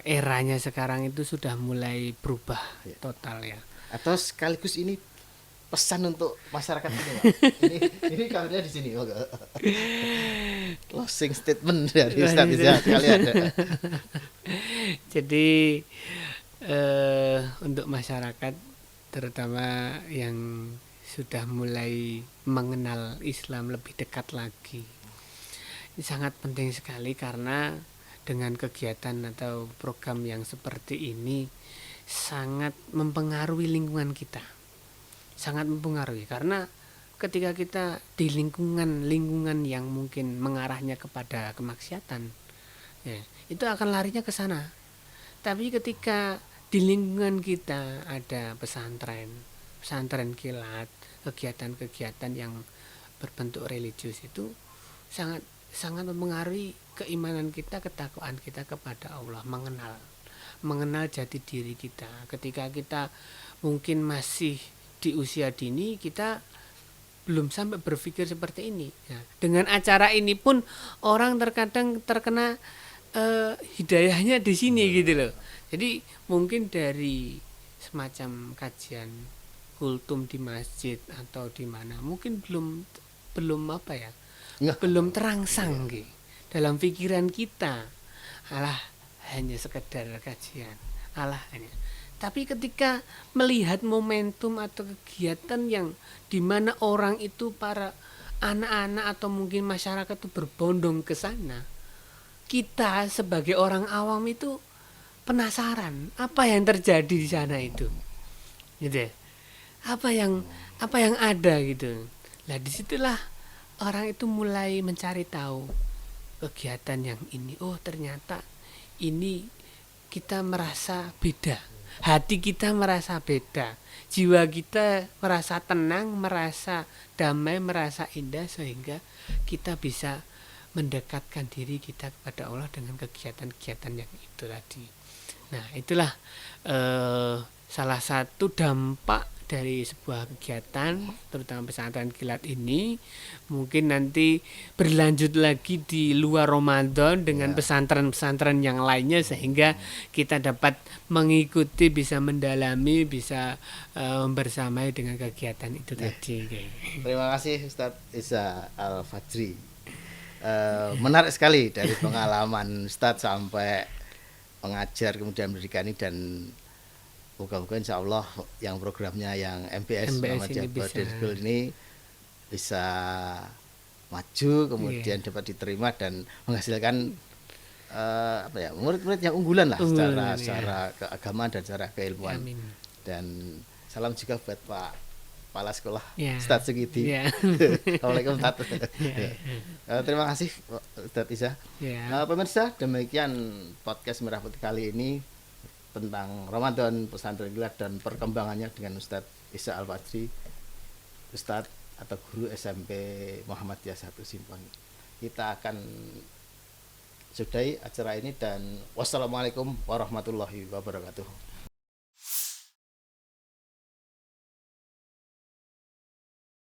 eranya sekarang itu sudah mulai berubah total ya. Atau sekaligus ini pesan untuk masyarakat ini, Pak. ini kabarnya di sini. Closing statement dari Ustadz sekali ada. Jadi untuk masyarakat terutama yang sudah mulai mengenal Islam lebih dekat lagi, ini sangat penting sekali karena dengan kegiatan atau program yang seperti ini sangat mempengaruhi lingkungan kita, sangat mempengaruhi karena ketika kita di lingkungan yang mungkin mengarahnya kepada kemaksiatan, ya, itu akan larinya ke sana. Tapi ketika di lingkungan kita ada pesantren kilat, kegiatan-kegiatan yang berbentuk religius itu sangat mempengaruhi keimanan kita, ketakwaan kita kepada Allah, mengenal jati diri kita. Ketika kita mungkin masih di usia dini, kita belum sampai berpikir seperti ini. Nah, dengan acara ini pun orang terkadang terkena hidayahnya di sini gitu loh. Jadi mungkin dari semacam kajian kultum di masjid atau di mana mungkin belum apa ya, belum terangsang gitu dalam pikiran kita. Alah, hanya sekedar kajian. Tapi ketika melihat momentum atau kegiatan yang dimana orang itu, para anak-anak atau mungkin masyarakat itu berbondong ke sana, kita sebagai orang awam itu penasaran apa yang terjadi di sana itu, gitu ya. Apa yang ada gitu. Nah, disitulah orang itu mulai mencari tahu kegiatan yang ini, oh ternyata ini kita merasa beda, hati kita merasa beda, jiwa kita merasa tenang, merasa damai, merasa indah, sehingga kita bisa mendekatkan diri kita kepada Allah dengan kegiatan-kegiatan yang itu tadi. Nah, itulah salah satu dampak dari sebuah kegiatan, terutama pesantren kilat ini. Mungkin nanti berlanjut lagi di luar Ramadan dengan pesantren-pesantren yang lainnya, sehingga kita dapat mengikuti, bisa mendalami, bisa bersamai dengan kegiatan itu tadi. Terima kasih Ustadz Isa Al-Fajri. Menarik sekali dari pengalaman Ustadz sampai mengajar kemudian mendidikani, dan moga-moga insya Allah yang programnya yang MBS Muhammadiyah Body School ini bisa maju, kemudian dapat diterima dan menghasilkan murid-murid yang unggulan lah secara keagamaan dan secara keilmuan. Amin. Dan salam juga buat Pak Kepala Sekolah Ustadz Sugidi. Assalamualaikum Ustadz. Terima kasih Ustadz Isa. Pemirsa, demikian podcast Merah Putih kali ini tentang Ramadan Pesantren Kilat dan perkembangannya dengan Ustadz Isa Al-Fajri, Ustadz atau guru SMP Muhammadiyah 1 Simpon. Kita akan sudahi acara ini dan wassalamualaikum warahmatullahi wabarakatuh.